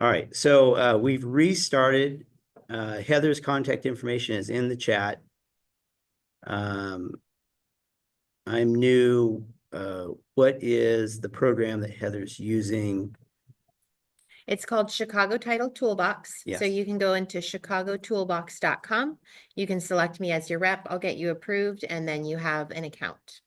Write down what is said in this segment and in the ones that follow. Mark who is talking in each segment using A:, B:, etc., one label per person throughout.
A: All right, so we've restarted. Heather's contact information is in the chat. I'm new. What is the program that Heather's using?
B: It's called Chicago Title Toolbox.
A: Yes.
B: So you can go into chicagotoolbox.com. You can select me as your rep. I'll get you approved, and then you have an account.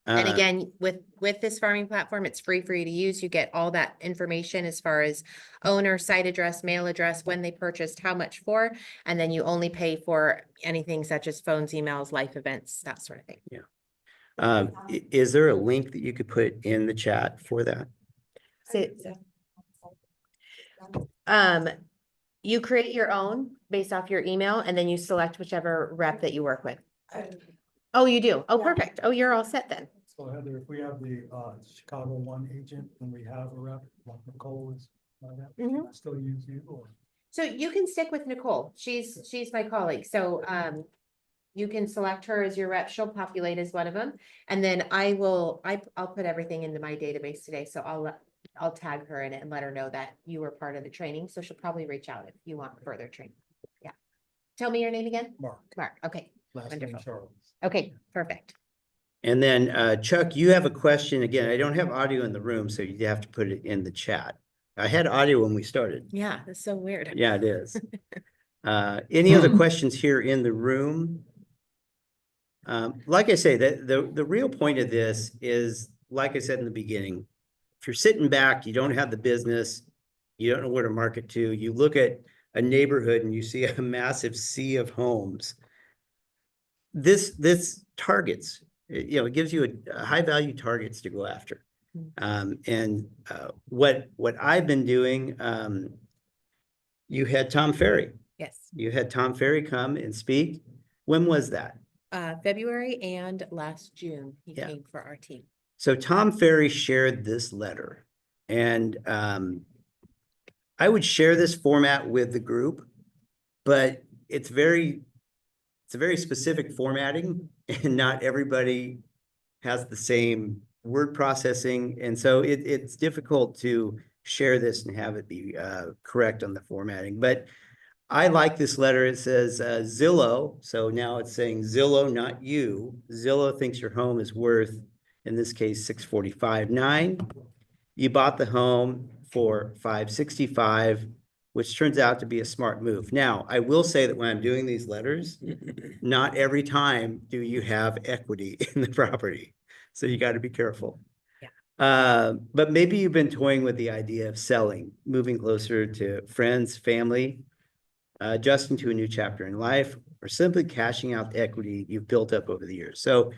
B: And again, with this farming platform, it's free for you to use. You get all that information as far as owner, site address, mail address, when they purchased, how much for, and then you only pay for anything such as phones, emails, life events, that sort of thing.
A: Yeah. Is there a link that you could put in the chat for that?
B: You create your own based off your email, and then you select whichever rep that you work with. Oh, you do? Oh,
C: Yeah.
B: perfect. Oh, you're all set then.
D: So Heather, if we have the Chicago one agent and we have a rep, like Nicole is, can I still use you or?
B: So you can stick with Nicole. She's my colleague. So you can select her as your rep. She'll populate as one of them. And then I'll put everything into my database today. So I'll tag her in it and let her know that you were part of the training. So she'll probably reach out if you want further training. Yeah. Tell me your name again.
D: Mark.
B: Mark. Okay.
D: Last name
B: Wonderful.
D: Charles.
B: Okay. Perfect.
A: And then Chuck, you have a question. Again, I don't have audio in the room, so you have to put it in the chat. I had audio when we started.
B: Yeah. That's so weird.
A: Yeah, it is. Any other questions here in the room? Like I say, the real point of this is, like I said in the beginning, if you're sitting back, you don't have the business, you don't know where to market to, you look at a neighborhood and you see a massive sea of homes. This targets, it gives you a high value targets to go after. What I've been doing, you had Tom Ferry.
B: Yes.
A: You had Tom Ferry come and speak. When was that?
B: February and last June, he
A: Yeah.
B: came for our team.
A: So Tom Ferry shared this letter, and I would share this format with the group, but it's a very specific formatting, and not everybody has the same word processing, and so it's difficult to share this and have it be correct on the formatting. But I like this letter. It says Zillow. So now it's saying Zillow, not you. Zillow thinks your home is worth, in this case, $645,900. You bought the home for $565,000, which turns out to be a smart move. Now, I will say that when I'm doing these letters, not every time do you have equity in the property. So you got to be careful.
B: Yeah.
A: But maybe you've been toying with the idea of selling, moving closer to friends, family, adjusting to a new chapter in life, or simply cashing out the equity you've built up over the years. So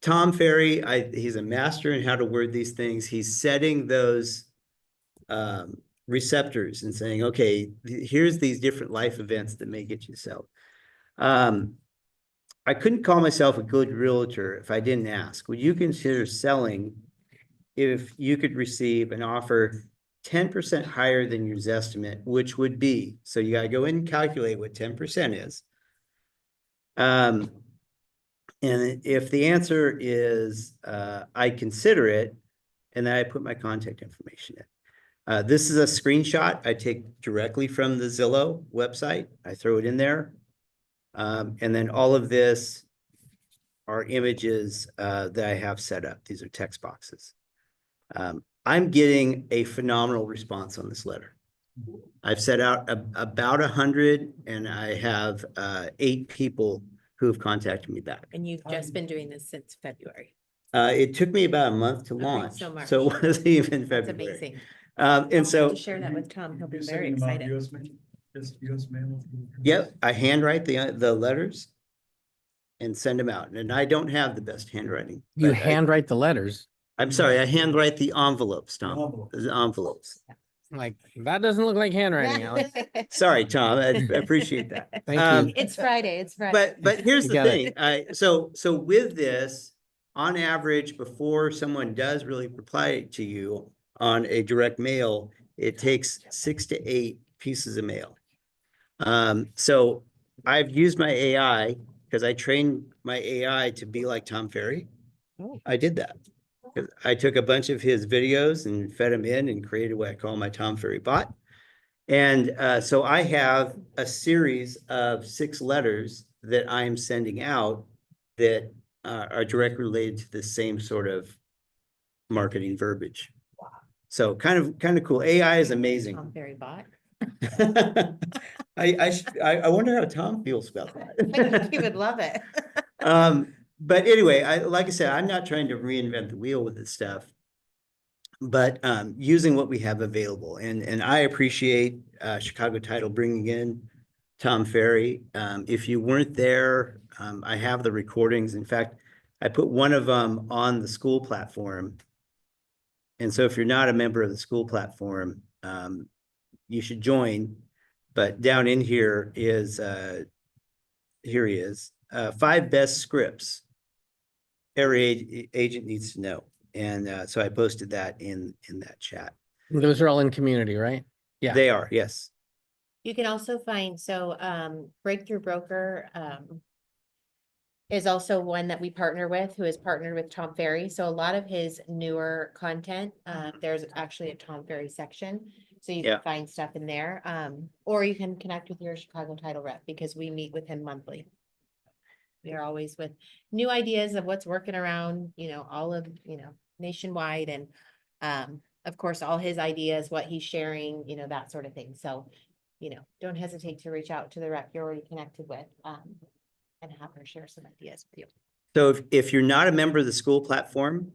A: Tom Ferry, he's a master in how to word these things. He's setting those receptors and saying, okay, here's these different life events that may get you to sell. I couldn't call myself a good realtor if I didn't ask, would you consider selling if you could receive an offer 10% higher than your estimate, which would be, so you got to go in and calculate what 10% is. And if the answer is, I consider it, and then I put my contact information in. This is a screenshot I take directly from the Zillow website. I throw it in there. And then all of this are images that I have set up. These are text boxes. I'm getting a phenomenal response on this letter. I've set out about 100, and I have 8 people who have contacted me back.
B: And you've just been doing this since February.
A: It took me about a month to
B: Okay,
A: launch,
B: so March.
A: so it wasn't even
B: That's
A: February.
B: amazing.
A: And so,
B: To share that with Tom, he'll be
D: You're
B: very
D: sending them out
B: excited.
D: US mail? Just US mail?
A: yep, I handwrite the letters and send them out, and I don't have the best handwriting.
E: You
A: but
E: handwrite the letters.
A: I'm sorry, I handwrite the envelopes, Tom.
D: Envelopes.
A: The envelopes.
E: Like, that doesn't look like handwriting, Alex.
A: Sorry, Tom, I appreciate that.
E: Thank you.
B: It's Friday, it's Friday.
A: But here's
E: You
A: the
E: got it.
A: thing, so with this, on average, before someone does really reply to you on a direct mail, it takes 6 to 8 pieces of mail. So I've used my AI, because I trained my AI to be like Tom Ferry.
B: Oh.
A: I did that. I took a bunch of his videos and fed them in and created what I call my Tom Ferry bot. And so I have a series of 6 letters that I am sending out that are directly related to the same sort of marketing verbiage. So kind of cool. AI is amazing.
B: Tom Ferry bot.
A: I wonder how Tom feels about that.
B: He would love it.
A: But anyway, like I said, I'm not trying to reinvent the wheel with this stuff, but using what we have available. And I appreciate Chicago Title bringing in Tom Ferry. If you weren't there, I have the recordings. In fact, I put one of them on the school platform. And so if you're not a member of the school platform, you should join. But down in here is, here he is, 5 best scripts every agent needs to know. And so I posted that in that chat.
E: Those are all in community, right? Yeah.
A: They are, yes.
B: You can also find, so Breakthrough Broker is also one that we partner with, who is partnered with Tom Ferry. So a lot of his newer content, there's actually a Tom Ferry section. So you
A: Yeah.
B: can find stuff in there. Or you can connect with your Chicago Title rep because we meet with him monthly. We are always with new ideas of what's working around, all of, nationwide. And of course, all his ideas, what he's sharing, that sort of thing. So, don't hesitate to reach out to the rep you're already connected with and have her share some ideas with you.
A: So if you're not a member of the school platform,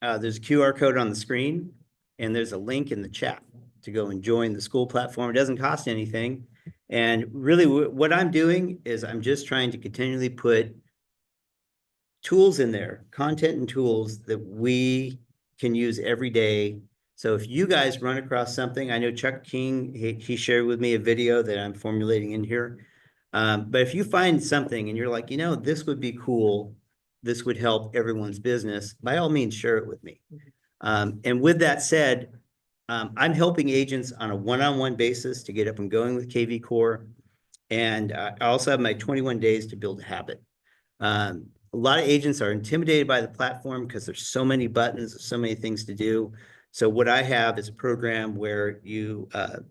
A: there's a QR code on the screen and there's a link in the chat to go and join the school platform. It doesn't cost anything. And really what I'm doing is I'm just trying to continually put tools in there, content and tools that we can use every day. So if you guys run across something, I know Chuck King, he shared with me a video that I'm formulating in here. But if you find something and you're like, this would be cool, this would help everyone's business, by all means, share it with me. And with that said, I'm helping agents on a one-on-one basis to get up and going with KV Core. And I also have my 21 days to build a habit. A lot of agents are intimidated by the platform because there's so many buttons, so many things to do. So what I have is a program where you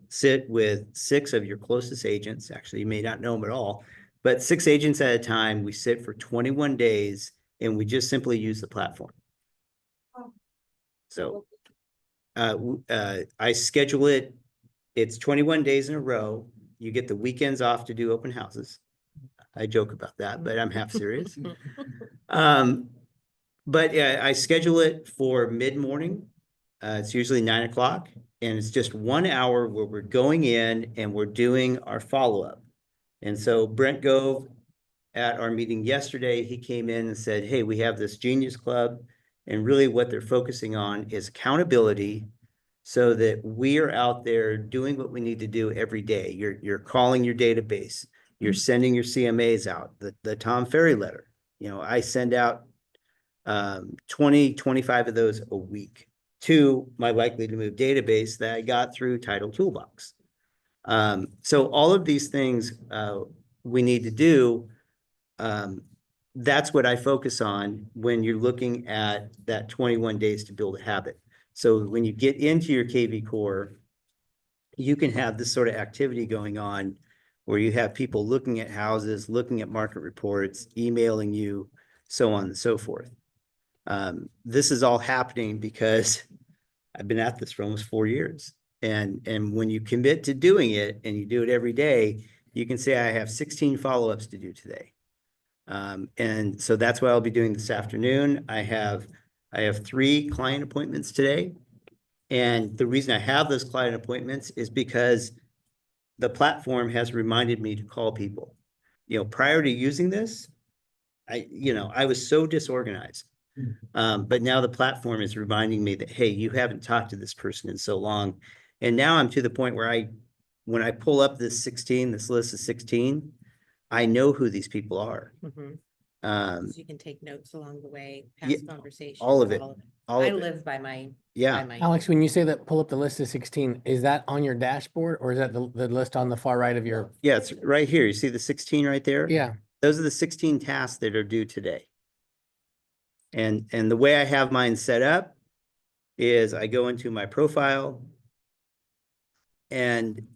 A: sit with 6 of your closest agents. Actually, you may not know them at all, but 6 agents at a time. We sit for 21 days and we just simply use the platform. So I schedule it. It's 21 days in a row. You get the weekends off to do open houses. I joke about that, but I'm half serious. But yeah, I schedule it for mid-morning. It's usually 9 o'clock, and it's just 1 hour where we're going in and we're doing our follow-up. And so Brent Gove at our meeting yesterday, he came in and said, hey, we have this Genius Club, and really what they're focusing on is accountability so that we are out there doing what we need to do every day. You're calling your database, you're sending your CMAs out, the Tom Ferry letter. I send out 20, 25 of those a week to my likely to move database that I got through Title Toolbox. So all of these things we need to do. That's what I focus on when you're looking at that 21 days to build a habit. So when you get into your KV Core, you can have this sort of activity going on where you have people looking at houses, looking at market reports, emailing you, so on and so forth. This is all happening because I've been at this for almost 4 years. And when you commit to doing it and you do it every day, you can say, I have 16 follow-ups to do today. And so that's what I'll be doing this afternoon. I have 3 client appointments today. And the reason I have those client appointments is because the platform has reminded me to call people. Prior to using this, I was so disorganized. But now the platform is reminding me that, hey, you haven't talked to this person in so long. And now I'm to the point where when I pull up this list of 16, I know who these people are.
B: So you can take notes along the way,
A: yeah,
B: past conversations.
A: all of it.
B: I live by my.
A: Yeah.
E: Alex, when you say that pull up the list of 16, is that on your dashboard or is that the list on the far right of your?
A: Yeah, it's right here. You see the 16 right there?
E: Yeah.
A: Those are the 16 tasks that are due today. And the way I have mine set up is I go into my profile and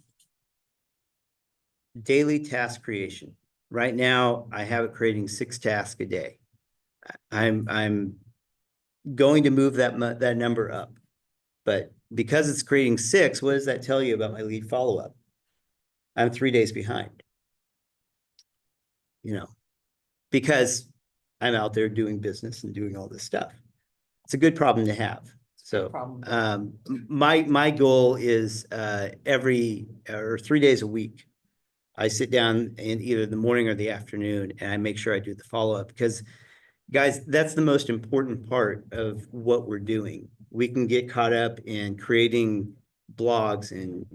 A: daily task creation. Right now, I have it creating 6 tasks a day. I'm going to move that number up. But because it's creating 6, what does that tell you about my lead follow-up? I'm 3 days behind. You know, because I'm out there doing business and doing all this stuff. It's a good problem to have. So my goal is every or 3 days a week, I sit down in either the morning or the afternoon and I make sure I do the follow-up because guys, that's the most important part of what we're doing. We can get caught up in creating blogs and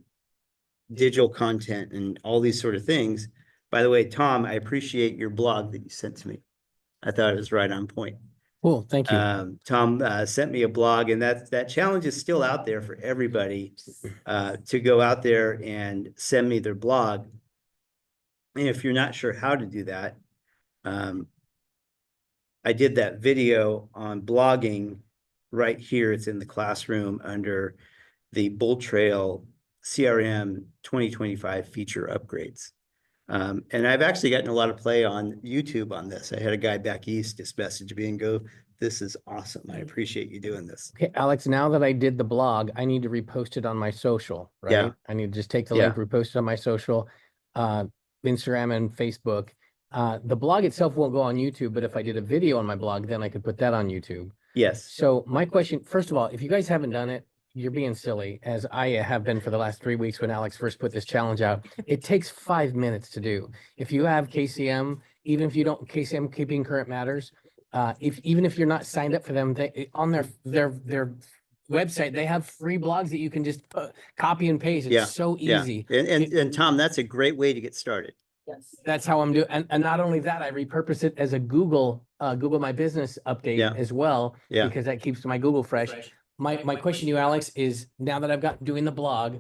A: digital content and all these sort of things. By the way, Tom, I appreciate your blog that you sent to me. I thought it was right on point.
E: Cool, thank you.
A: Tom sent me a blog, and that challenge is still out there for everybody to go out there and send me their blog. And if you're not sure how to do that, I did that video on blogging right here. It's in the classroom under the Bold Trail CRM 2025 feature upgrades. And I've actually gotten a lot of play on YouTube on this. I had a guy back east just message me and go, "This is awesome. I appreciate you doing this."
E: Okay, Alex, now that I did the blog, I need to repost it on my social,
A: Yeah.
E: right? I need to just take the
A: Yeah.
E: link, repost it on my social, Instagram and Facebook. The blog itself won't go on YouTube, but if I did a video on my blog, then I could put that on YouTube.
A: Yes.
E: So my question, first of all, if you guys haven't done it, you're being silly, as I have been for the last 3 weeks when Alex first put this challenge out. It takes 5 minutes to do. If you have KCM, even if you don't, KCM Keeping Current Matters, even if you're not signed up for them, they on their website, they have free blogs that you can just copy and paste.
A: Yeah,
E: It's so
A: yeah.
E: easy.
A: And Tom, that's a great way to get started.
E: Yes. That's how I'm doing. And not only that, I repurpose it as a Google My Business update
A: Yeah.
E: as well,
A: Yeah.
E: because that keeps my Google fresh. My question to you, Alex, is now that I've got doing the blog,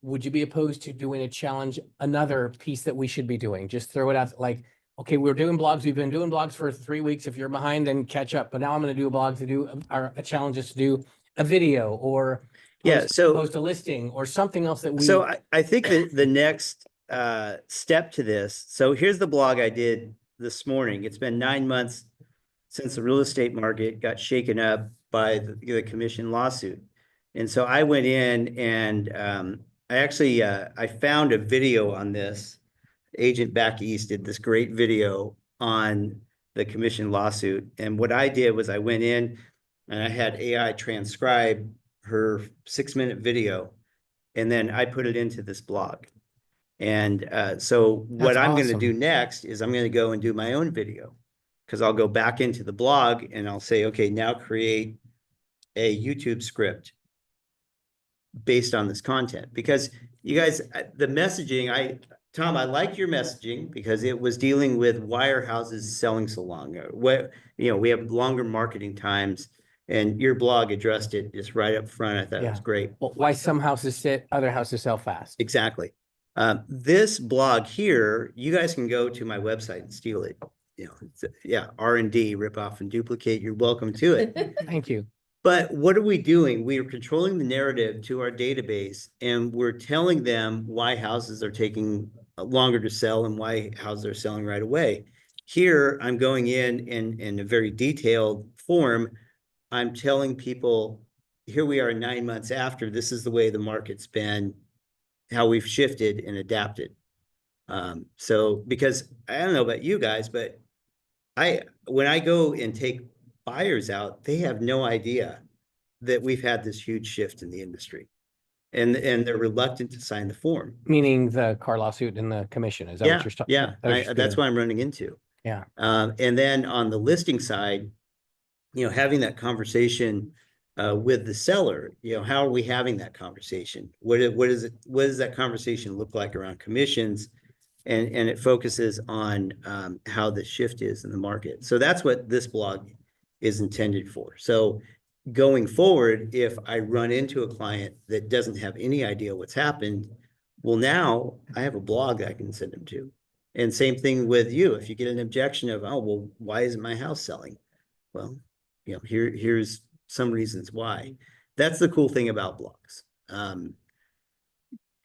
E: would you be opposed to doing a challenge, another piece that we should be doing? Just throw it out like, okay, we're doing blogs. We've been doing blogs for 3 weeks. If you're behind, then catch up. But now I'm going to do a blog to do a challenge is to do a video or
A: Yeah, so
E: post a listing or something else that we.
A: So I think that the next step to this, so here's the blog I did this morning. It's been 9 months since the real estate market got shaken up by the commission lawsuit. And so I went in and I actually I found a video on this. Agent back east did this great video on the commission lawsuit. And what I did was I went in and I had AI transcribe her 6-minute video, and then I put it into this blog. And so what I'm going to do next is I'm going to go and do my own video, because I'll go back into the blog and I'll say, okay, now create a YouTube script based on this content. Because you guys, the messaging, Tom, I like your messaging because it was dealing with why are houses selling so long. What, we have longer marketing times, and your blog addressed it just right up front. I thought it was great.
E: Well, why some houses sit, other houses sell fast.
A: Exactly. This blog here, you guys can go to my website and steal it. R&D, rip off and duplicate. You're welcome to it.
E: Thank you.
A: But what are we doing? We are controlling the narrative to our database, and we're telling them why houses are taking longer to sell and why houses are selling right away. Here, I'm going in a very detailed form. I'm telling people, here we are 9 months after, this is the way the market's been, how we've shifted and adapted. So, because I don't know about you guys, but when I go and take buyers out, they have no idea that we've had this huge shift in the industry, and they're reluctant to sign the form.
E: Meaning the car lawsuit and the commission. Is that what you're talking?
A: Yeah, that's what I'm running into.
E: Yeah.
A: And then on the listing side, having that conversation with the seller, how are we having that conversation? What does that conversation look like around commissions? And it focuses on how the shift is in the market. So that's what this blog is intended for. So going forward, if I run into a client that doesn't have any idea what's happened, well, now I have a blog that I can send them to. And same thing with you. If you get an objection of, oh, well, why isn't my house selling? Well, here's some reasons why. That's the cool thing about blogs.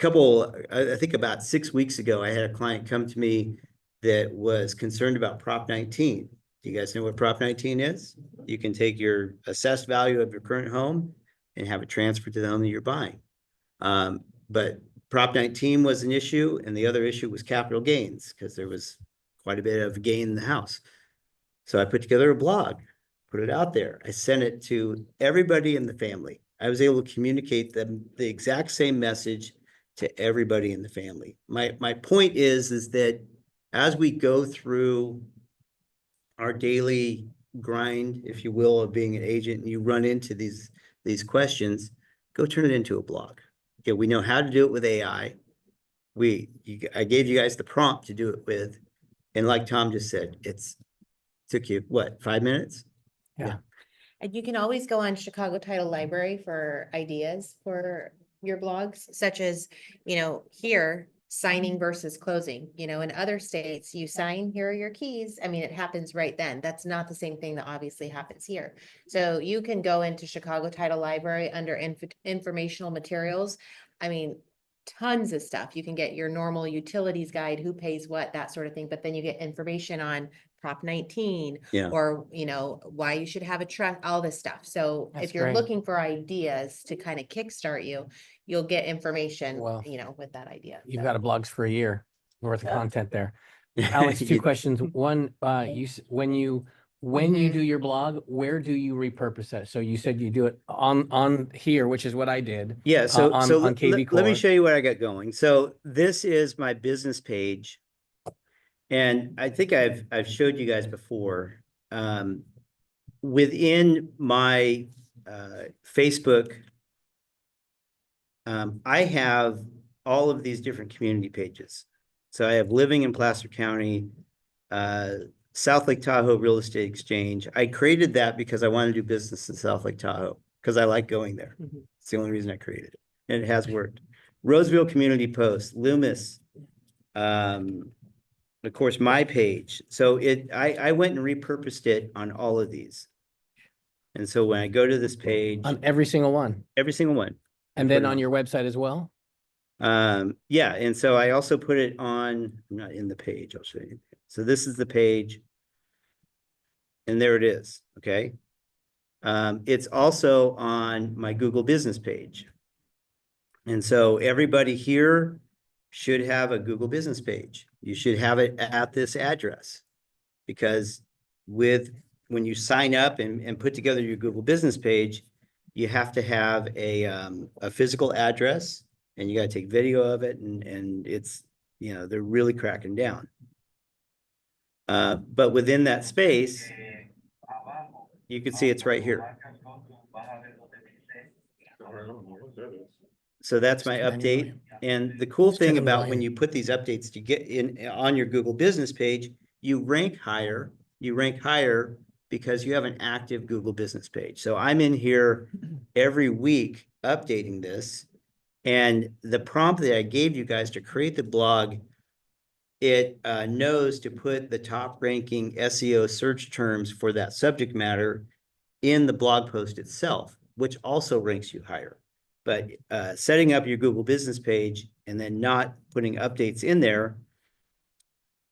A: I think about 6 weeks ago, I had a client come to me that was concerned about Prop 19. Do you guys know what Prop 19 is? You can take your assessed value of your current home and have it transferred to the home that you're buying. But Prop 19 was an issue, and the other issue was capital gains, because there was quite a bit of gain in the house. So I put together a blog, put it out there. I sent it to everybody in the family. I was able to communicate the exact same message to everybody in the family. My point is that as we go through our daily grind, if you will, of being an agent, and you run into these questions, go turn it into a blog. Okay, we know how to do it with AI. I gave you guys the prompt to do it with, and like Tom just said, took you, what, 5 minutes?
B: And you can always go on Chicago Title Library for ideas for your blogs, such as, here, signing versus closing. In other states, you sign, here are your keys. I mean, it happens right then. That's not the same thing that obviously happens here. So you can go into Chicago Title Library under informational materials. I mean, tons of stuff. You can get your normal utilities guide, who pays what, that sort of thing, but then you get information on Prop 19,
A: Yeah.
B: or, why you should have a truck, all this stuff. So
E: That's
B: if you're
E: great.
B: looking for ideas to kind of kickstart you, you'll get information,
E: Well,
B: with that idea.
E: You've
B: So-
E: got a blogs for a year worth of
B: Yeah.
E: content there. Alex, two questions. One, when you
B: Mhm.
E: do your blog, where do you repurpose that? So you said you do it on here, which is what I did.
A: Yeah, so
E: on KV
A: let me
E: Core.
A: show you what I got going. So this is my business page. And I think I've showed you guys before. Within my Facebook, I have all of these different community pages. So I have Living in Placer County, South Lake Tahoe Real Estate Exchange. I created that because I want to do business in South Lake Tahoe, because I like going there.
B: Mhm.
A: It's the only reason I created it, and it has worked. Roseville Community Post, Loomis, of course, my page. So I went and repurposed it on all of these. And so when I go to this page,
E: On every single one.
A: every single one.
E: And
A: put
E: then
A: it
E: on your website as well?
A: Yeah, and so I also put it on, I'm not in the page, I'll show you. So this is the page. And there it is, okay? It's also on my Google business page. And so everybody here should have a Google business page. You should have it at this address. Because when you sign up and put together your Google business page, you have to have a physical address, and you gotta take video of it, and it's, they're really cracking down. But within that space, you can see it's right here. So that's my
E: Just turn down your
A: update.
E: volume.
A: And the cool
E: Just turn
A: thing
E: down the
A: about when
E: volume.
A: you put these updates to get in on your Google business page, you rank higher because you have an active Google business page. So I'm in here every week updating this. And the prompt that I gave you guys to create the blog, it knows to put the top ranking SEO search terms for that subject matter in the blog post itself, which also ranks you higher. But setting up your Google business page and then not putting updates in there,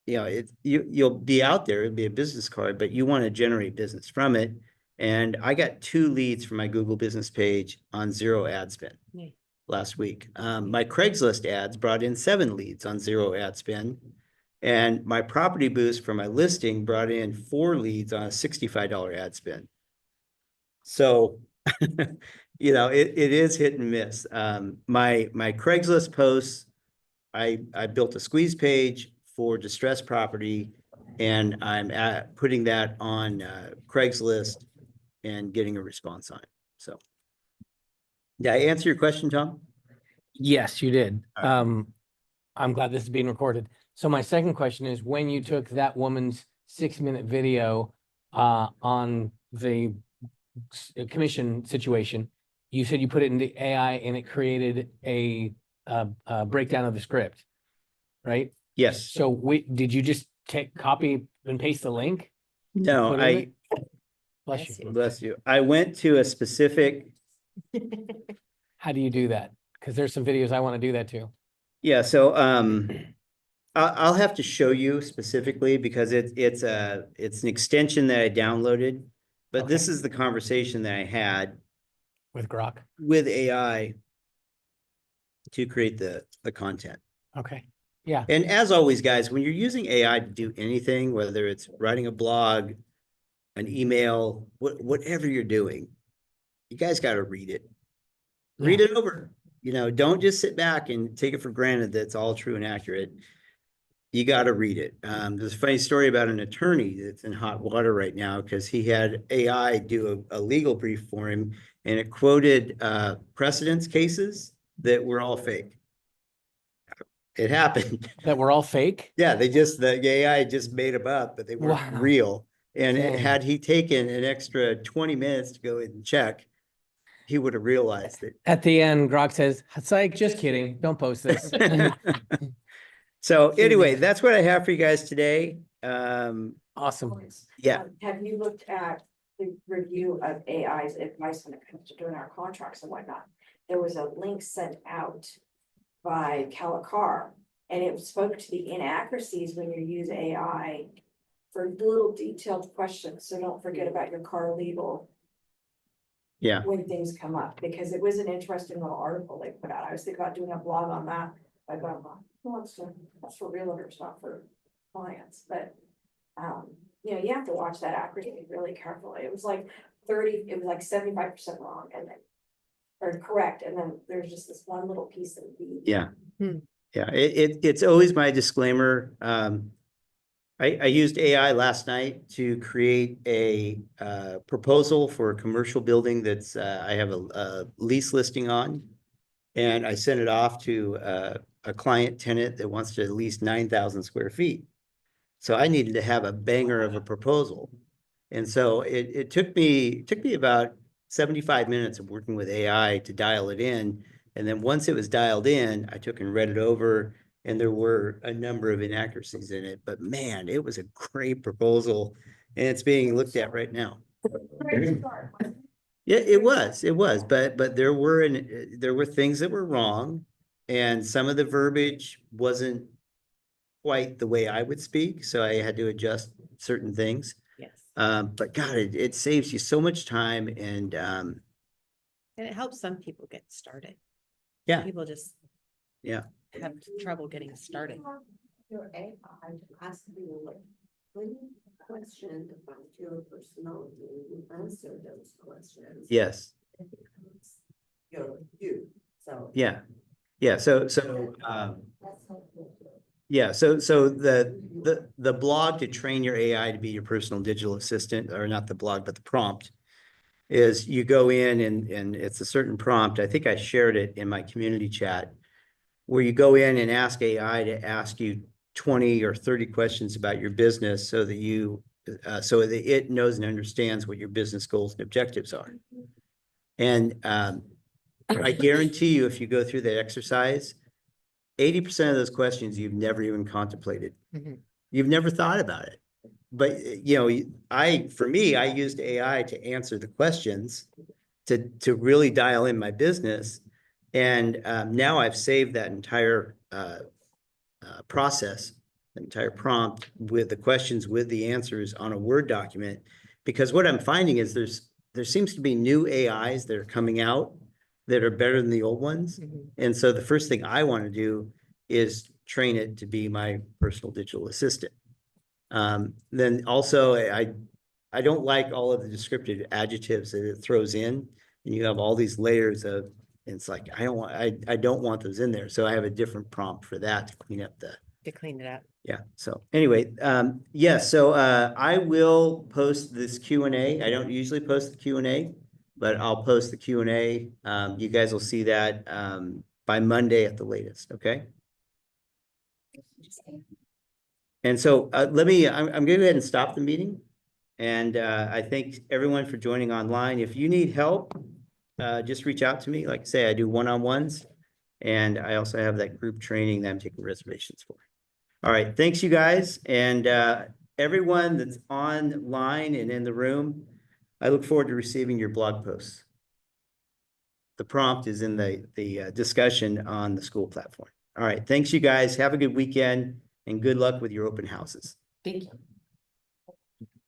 A: you'll be out there, it'll be a business card, but you want to generate business from it. And I got 2 leads from my Google business page on 0 ad spend last week. My Craigslist ads brought in 7 leads on 0 ad spend. And my Property Boost for my listing brought in 4 leads on a $65 ad spend. So, it is hit and miss. My Craigslist posts, I built a squeeze page for distressed property, and I'm putting that on Craigslist and getting a response on it. So, did I answer your question, Tom?
E: Yes, you did.
A: All right.
E: I'm glad this is being recorded. So my second question is, when you took that woman's 6-minute video on the commission situation, you said you put it into AI and it created a breakdown of the script, right?
A: Yes.
E: So did you just copy and paste the link?
A: No,
E: Put in it? Bless
B: Bless
E: you.
B: you.
A: bless you. I went to a specific,
E: How do you do that? Because there's some videos I want to do that too.
A: Yeah, so, I'll have to show you specifically because it's an extension that I downloaded. But this
E: Okay.
A: is the conversation that I had
E: With Grok.
A: with AI to create the content.
E: Okay. Yeah.
A: And as always, guys, when you're using AI to do anything, whether it's writing a blog, an email, whatever you're doing, you guys got to read it. Read
E: Yeah.
A: it over. Don't just sit back and take it for granted that it's all true and accurate. You got to read it. There's a funny story about an attorney that's in hot water right now because he had AI do a legal brief for him, and it quoted precedence cases that were all fake. It happened.
E: That we're all fake.
A: Yeah, the AI just made them up, but they weren't
E: Wow.
A: real. And
E: Dang.
A: had he taken an extra 20 minutes to go and check, he would have realized it.
E: At the end, Grok says, "Psych, just kidding. Don't post this."
A: So anyway, that's what I have for you guys today.
E: Awesome.
A: Yeah.
C: Have you looked at the review of AI's advice when it comes to doing our contracts and whatnot? There was a link sent out by Calicar, and it spoke to the inaccuracies when you use AI for little detailed questions, so don't forget about your car legal
A: Yeah.
C: when things come up, because it was an interesting little article they put out. I was thinking about doing a blog on that. I thought, well, that's for realtors, not for clients, but you have to watch that accuracy really carefully. It was like 75% wrong and then, or correct, and then there's just this one little piece that would be.
A: Yeah.
B: Hmm.
A: Yeah, it's always my disclaimer. I used AI last night to create a proposal for a commercial building that's I have a lease listing on. And I sent it off to a client tenant that wants to lease 9,000 square feet. So I needed to have a banger of a proposal. And so it took me about 75 minutes of working with AI to dial it in. And then once it was dialed in, I took and read it over, and there were a number of inaccuracies in it. But man, it was a great proposal, and it's being looked at right now. Yeah, it was, but there were things that were wrong, and some of the verbiage wasn't quite the way I would speak, so I had to adjust certain things.
B: Yes.
A: But God, it saves you so much time, and
B: And it helps some people get started.
A: yeah,
B: People just
A: yeah,
B: have trouble getting started.
F: Your AI ask you like, when you question about your personality, you answer those questions.
A: yes,
F: It becomes you, so.
A: yeah, yeah. So
F: That's helpful.
A: yeah, so the blog to train your AI to be your personal digital assistant, or not the blog, but the prompt, is you go in and it's a certain prompt. I think I shared it in my community chat, where you go in and ask AI to ask you 20 or 30 questions about your business so that so that it knows and understands what your business goals and objectives are. And I guarantee you, if you go through that exercise, 80% of those questions you've never even contemplated.
B: Mhm.
A: You've never thought about it. But for me, I used AI to answer the questions to really dial in my business. And now I've saved that entire process, the entire prompt with the questions, with the answers on a Word document. Because what I'm finding is there seems to be new AIs that are coming out that are better than the old ones.
B: Mhm.
A: And so the first thing I want to do is train it to be my personal digital assistant. Then also I don't like all of the descriptive adjectives that it throws in, and you have all these layers of, it's like, I don't want those in there. So I have a different prompt for that to clean up
B: To clean it up.
A: yeah. So anyway, so I will post this Q&A. I don't usually post the Q&A, but I'll post the Q&A. You guys will see that by Monday at the latest, okay? And so I'm gonna go ahead and stop the meeting. And I thank everyone for joining online. If you need help, just reach out to me. Like I say, I do one-on-ones, and I also have that group training that I'm taking reservations for. All right, thanks you guys, and everyone that's online and in the room, I look forward to receiving your blog posts. the prompt is in the discussion on the school platform. All right, thanks you guys. Have a good weekend and good luck with your open houses.
B: Thank you.